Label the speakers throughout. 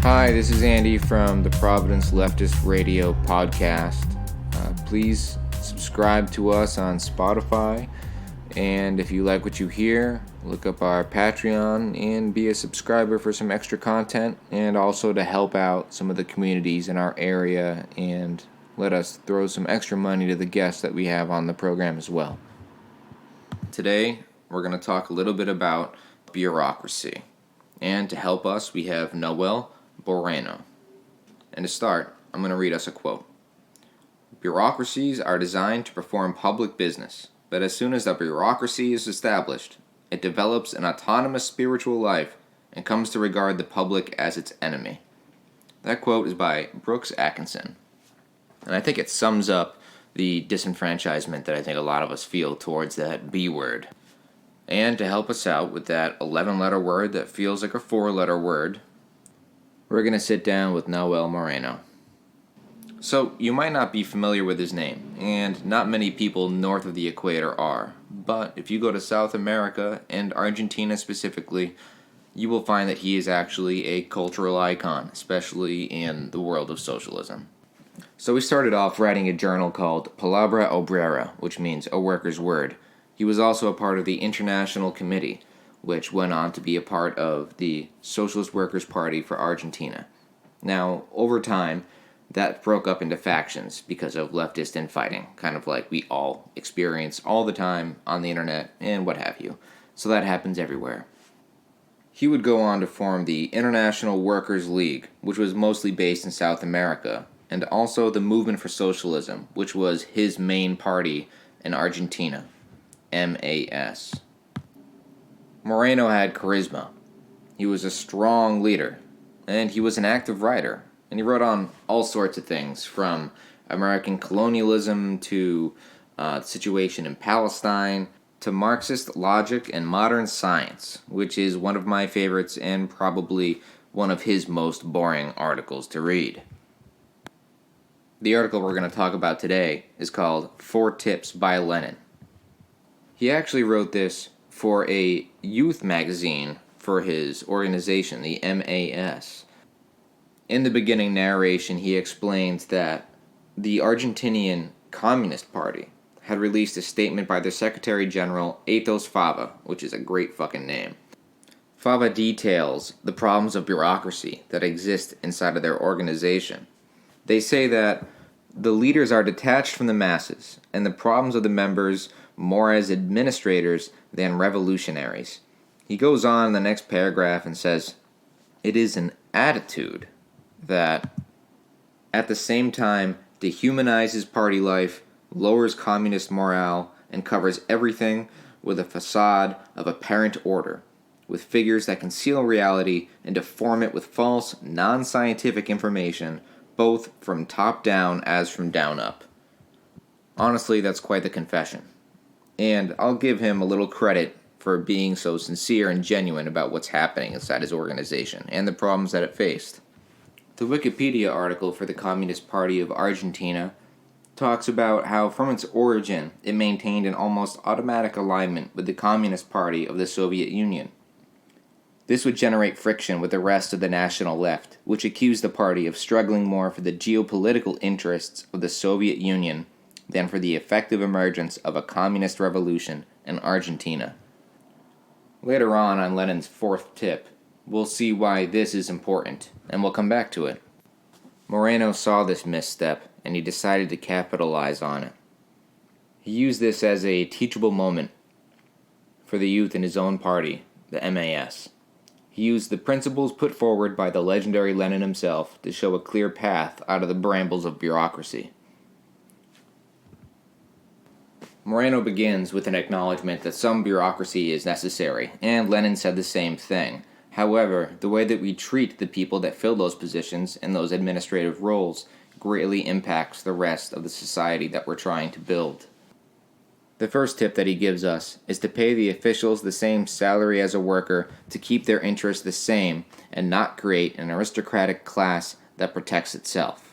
Speaker 1: Hi, this is Andy from the Providence Leftist Radio podcast. Please subscribe to us on Spotify, and if you like what you hear, look up our Patreon and be a subscriber for some extra content, and also to help out some of the communities in our area and let us throw some extra money to the guests that we have on the program as well. Today, we're going to talk a little bit about bureaucracy, and to help us, we have Noel Moreno. And to start, I'm going to read us a quote. Bureaucracies are designed to perform public business, but as soon as the bureaucracy is established, it develops an autonomous spiritual life and comes to regard the public as its enemy. That quote is by Brooks Atkinson. And I think it sums up the disenfranchisement that I think a lot of us feel towards that B word. And to help us out with that 11-letter word that feels like a 4-letter word, we're going to sit down with Nahuel Moreno. So, you might not be familiar with his name, and not many people north of the equator are, but if you go to South America, and Argentina specifically, you will find that he is actually a cultural icon, especially in the world of socialism. So he started off writing a journal called Palabra Obrera, which means a worker's word. He was also a part of the International Committee, which went on to be a part of the Socialist Workers' Party for Argentina. Now, over time, that broke up into factions because of leftist infighting, kind of like we all experience all the time on the internet and what have you. So that happens everywhere. He would go on to form the International Workers' League, which was mostly based in South America, and also the Movement for Socialism, which was his main party in Argentina, MAS. Moreno had charisma. He was a strong leader, and he was an active writer. And he wrote on all sorts of things, from American colonialism to the situation in Palestine, to Marxist logic and modern science, which is one of my favorites and probably one of his most boring articles to read. The article we're going to talk about today is called 4 Tips by Lenin. He actually wrote this for a youth magazine for his organization, the MAS. In the beginning narration, he explains that the Argentinian Communist Party had released a statement by their Secretary General, Athos Fava, which is a great fucking name. Fava details the problems of bureaucracy that exist inside of their organization. They say that the leaders are detached from the masses, and the problems of the members more as administrators than revolutionaries. He goes on in the next paragraph and says, it is an attitude that, at the same time, dehumanizes party life, lowers communist morale, and covers everything with a facade of apparent order, with figures that conceal reality and deform it with false, non-scientific information, both from top down as from down up. Honestly, that's quite the confession. And I'll give him a little credit for being so sincere and genuine about what's happening inside his organization and the problems that it faced. The Wikipedia article for the Communist Party of Argentina talks about how from its origin it maintained an almost automatic alignment with the Communist Party of the Soviet Union. This would generate friction with the rest of the national left, which accused the party of struggling more for the geopolitical interests of the Soviet Union than for the effective emergence of a communist revolution in Argentina. Later on Lenin's 4th tip, we'll see why this is important, and we'll come back to it. Moreno saw this misstep, and he decided to capitalize on it. He used this as a teachable moment for the youth in his own party, the MAS. He used the principles put forward by the legendary Lenin himself to show a clear path out of the brambles of bureaucracy. Moreno begins with an acknowledgement that some bureaucracy is necessary, and Lenin said the same thing. However, the way that we treat the people that fill those positions and those administrative roles greatly impacts the rest of the society that we're trying to build. The first tip that he gives us is to pay the officials the same salary as a worker to keep their interests the same and not create an aristocratic class that protects itself.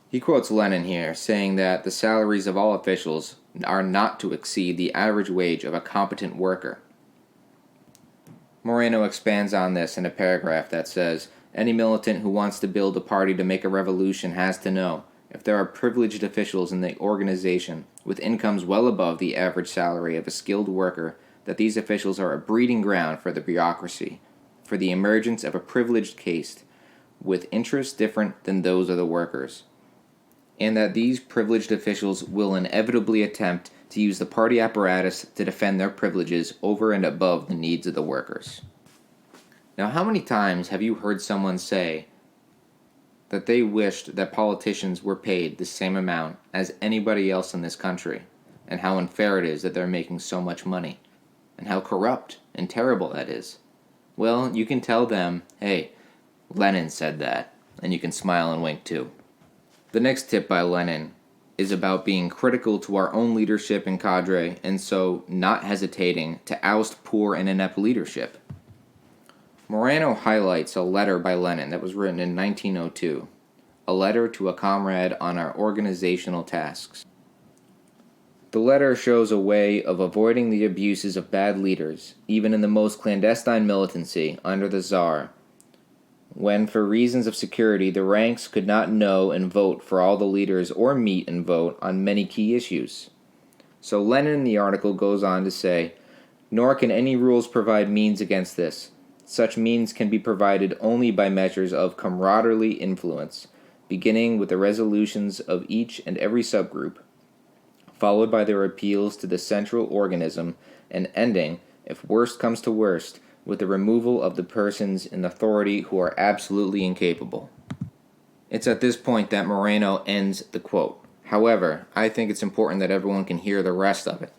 Speaker 1: He quotes Lenin here, saying that the salaries of all officials are not to exceed the average wage of a competent worker. Moreno expands on this in a paragraph that says, "Any militant who wants to build a party to make a revolution has to know, if there are privileged officials in the organization with incomes well above the average salary of a skilled worker, that these officials are a breeding ground for the bureaucracy, for the emergence of a privileged caste with interests different than those of the workers, and that these privileged officials will inevitably attempt to use the party apparatus to defend their privileges over and above the needs of the workers." Now, how many times have you heard someone say that they wished that politicians were paid the same amount as anybody else in this country, and how unfair it is that they're making so much money, and how corrupt and terrible that is? Well, you can tell them, hey, Lenin said that, and you can smile and wink too. The next tip by Lenin is about being critical to our own leadership and cadre, and so not hesitating to oust poor and inept leadership. Moreno highlights a letter by Lenin that was written in 1902, a letter to a comrade on our organizational tasks. The letter shows a way of avoiding the abuses of bad leaders, even in the most clandestine militancy under the Tsar, when for reasons of security the ranks could not know and vote for all the leaders or meet and vote on many key issues. So Lenin in the article goes on to say, "Nor can any rules provide means against this. Such means can be provided only by measures of camaraderie influence, beginning with the resolutions of each and every subgroup, followed by their appeals to the central organism, and ending, if worst comes to worst, with the removal of the persons in authority who are absolutely incapable." It's at this point that Moreno ends the quote. However, I think it's important that everyone can hear the rest of it.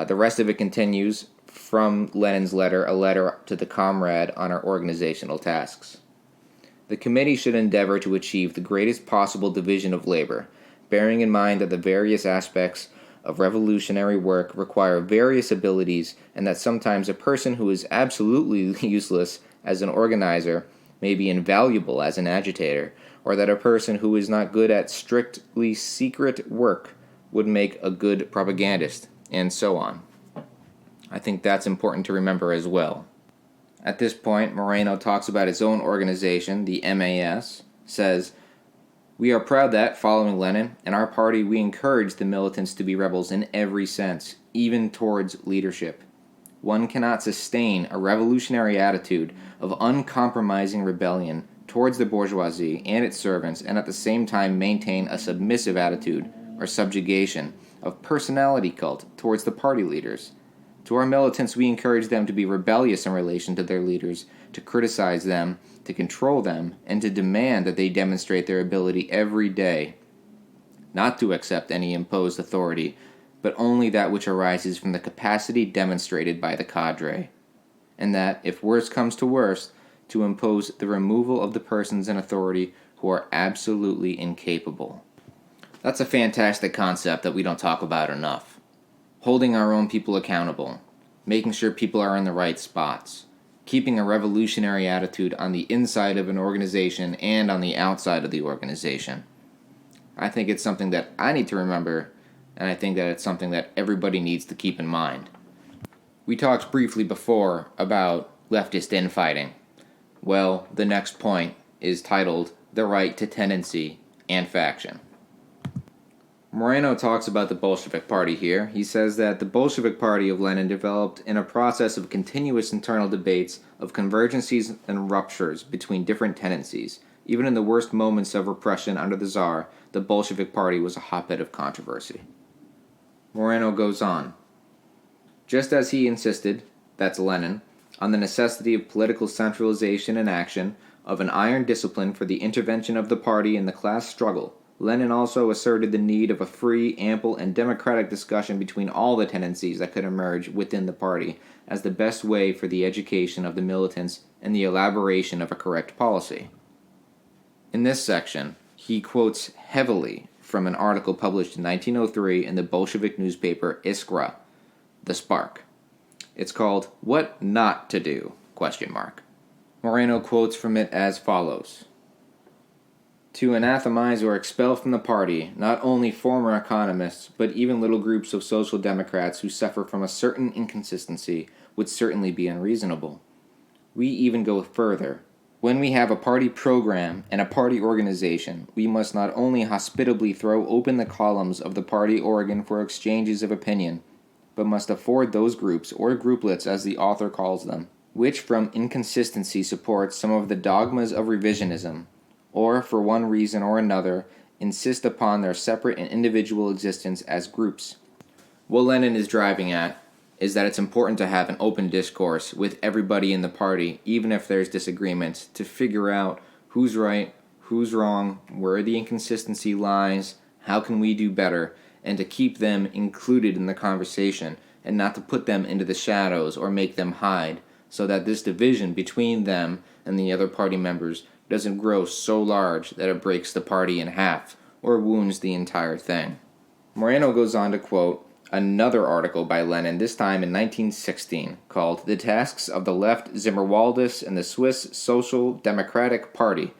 Speaker 1: The rest of it continues from Lenin's letter, a letter to the comrade on our organizational tasks. "The committee should endeavor to achieve the greatest possible division of labor, bearing in mind that the various aspects of revolutionary work require various abilities, and that sometimes a person who is absolutely useless as an organizer may be invaluable as an agitator, or that a person who is not good at strictly secret work would make a good propagandist," and so on. I think that's important to remember as well. At this point, Moreno talks about his own organization, the MAS, says, "We are proud that, following Lenin, in our party we encourage the militants to be rebels in every sense, even towards leadership. One cannot sustain a revolutionary attitude of uncompromising rebellion towards the bourgeoisie and its servants, and at the same time maintain a submissive attitude or subjugation of personality cult towards the party leaders. To our militants, we encourage them to be rebellious in relation to their leaders, to criticize them, to control them, and to demand that they demonstrate their ability every day, not to accept any imposed authority, but only that which arises from the capacity demonstrated by the cadre, and that, if worst comes to worst, to impose the removal of the persons in authority who are absolutely incapable." That's a fantastic concept that we don't talk about enough. Holding our own people accountable, making sure people are in the right spots, keeping a revolutionary attitude on the inside of an organization and on the outside of the organization. I think it's something that I need to remember, and I think that it's something that everybody needs to keep in mind. We talked briefly before about leftist infighting. Well, the next point is titled "The Right to Tendency and Faction." Moreno talks about the Bolshevik Party here. He says that the Bolshevik Party of Lenin developed in a process of continuous internal debates, of convergencies and ruptures between different tendencies. Even in the worst moments of repression under the Tsar, the Bolshevik Party was a hotbed of controversy. Moreno goes on. "Just as he insisted, that's Lenin, on the necessity of political centralization and action, of an iron discipline for the intervention of the party in the class struggle, Lenin also asserted the need of a free, ample, and democratic discussion between all the tendencies that could emerge within the party as the best way for the education of the militants and the elaboration of a correct policy." In this section, he quotes heavily from an article published in 1903 in the Bolshevik newspaper Iskra, The Spark. It's called "What Not to Do?" Moreno quotes from it as follows. "To anathemize or expel from the party not only former economists, but even little groups of social democrats who suffer from a certain inconsistency would certainly be unreasonable. We even go further. When we have a party program and a party organization, we must not only hospitably throw open the columns of the party organ for exchanges of opinion, but must afford those groups, or grouplets as the author calls them, which from inconsistency support some of the dogmas of revisionism, or for one reason or another insist upon their separate and individual existence as groups. What Lenin is driving at is that it's important to have an open discourse with everybody in the party, even if there's disagreements, to figure out who's right, who's wrong, where the inconsistency lies, how can we do better, and to keep them included in the conversation, and not to put them into the shadows or make them hide, so that this division between them and the other party members doesn't grow so large that it breaks the party in half, or wounds the entire thing. Moreno goes on to quote another article by Lenin, this time in 1916, called The Tasks of the Left Zimmerwaldis and the Swiss Social Democratic Party.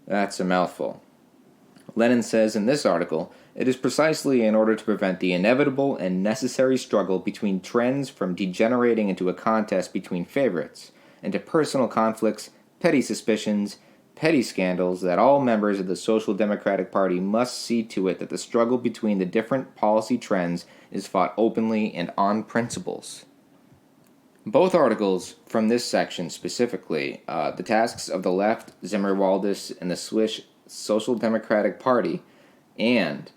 Speaker 1: That's a mouthful. Lenin says in this article, it is precisely in order to prevent the inevitable and necessary struggle between trends from degenerating into a contest between favorites, into personal conflicts, petty suspicions, petty scandals, that all members of the Social Democratic Party must see to it that the struggle between the different policy trends is fought openly and on principles. Both articles from this section specifically, The Tasks of the Left, Zimmerwaldis, and the Swiss Social Democratic Party, and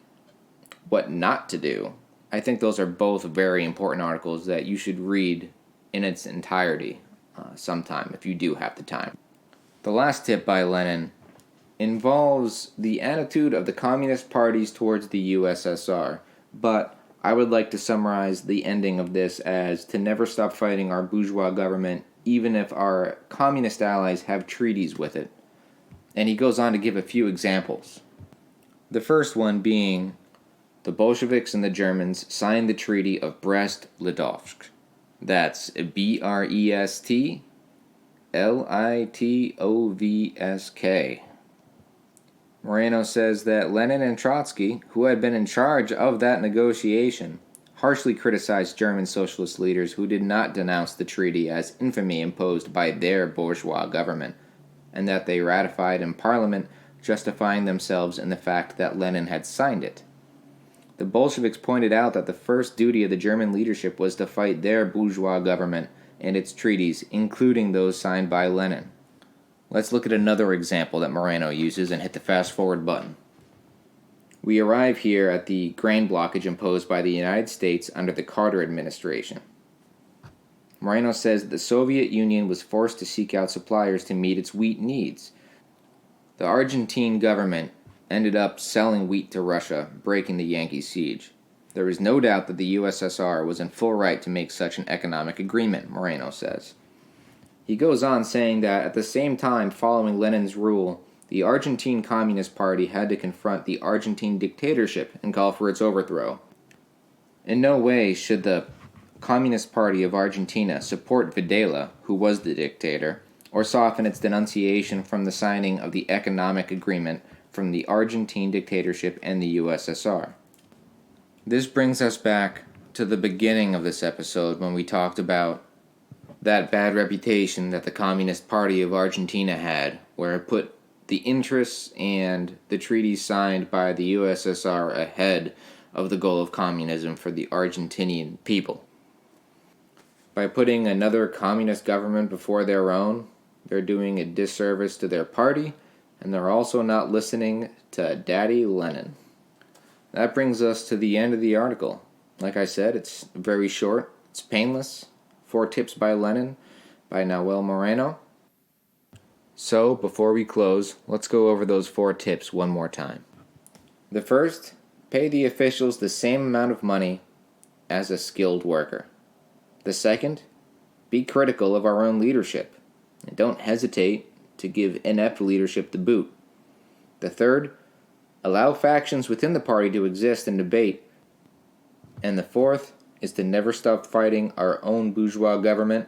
Speaker 1: What Not to Do, I think those are both very important articles that you should read in its entirety sometime if you do have the time. The last tip by Lenin involves the attitude of the communist parties towards the USSR, but I would like to summarize the ending of this as to never stop fighting our bourgeois government, even if our communist allies have treaties with it. And he goes on to give a few examples. The first one being, the Bolsheviks and the Germans signed the Treaty of Brest-Litovsk. That's Brest-Litovsk. Moreno says that Lenin and Trotsky, who had been in charge of that negotiation, harshly criticized German socialist leaders who did not denounce the treaty as infamy imposed by their bourgeois government, and that they ratified in Parliament, justifying themselves in the fact that Lenin had signed it. The Bolsheviks pointed out that the first duty of the German leadership was to fight their bourgeois government and its treaties, including those signed by Lenin. Let's look at another example that Moreno uses and hit the fast forward button. We arrive here at the grain blockage imposed by the United States under the Carter administration. Moreno says that the Soviet Union was forced to seek out suppliers to meet its wheat needs. The Argentine government ended up selling wheat to Russia, breaking the Yankee siege. There is no doubt that the USSR was in full right to make such an economic agreement, Moreno says. He goes on saying that at the same time following Lenin's rule, the Argentine Communist Party had to confront the Argentine dictatorship and call for its overthrow. In no way should the Communist Party of Argentina support Videla, who was the dictator, or soften its denunciation from the signing of the economic agreement from the Argentine dictatorship and the USSR. This brings us back to the beginning of this episode when we talked about that bad reputation that the Communist Party of Argentina had, where it put the interests and the treaties signed by the USSR ahead of the goal of communism for the Argentinian people. By putting another communist government before their own, they're doing a disservice to their party, and they're also not listening to Daddy Lenin. That brings us to the end of the article. Like I said, it's very short, it's painless. 4 Tips by Lenin by Nahuel Moreno. So, before we close, let's go over those 4 tips one more time. The first, pay the officials the same amount of money as a skilled worker. The second, be critical of our own leadership, and don't hesitate to give inept leadership the boot. The third, allow factions within the party to exist and debate. And the fourth is to never stop fighting our own bourgeois government,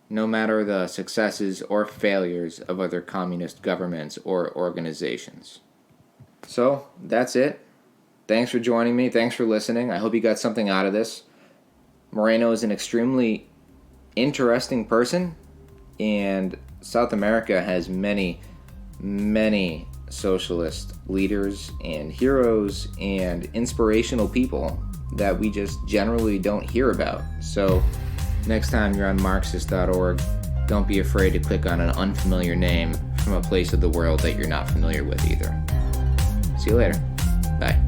Speaker 1: no matter the successes or failures of other communist governments or organizations. So, that's it. Thanks for joining me. Thanks for listening. I hope you got something out of this. Moreno is an extremely interesting person, And South America has many, many socialist leaders and heroes and inspirational people that we just generally don't hear about. So next time you're on Marxist.org, don't be afraid to click on an unfamiliar name from a place of the world that you're not familiar with either. See you later. Bye.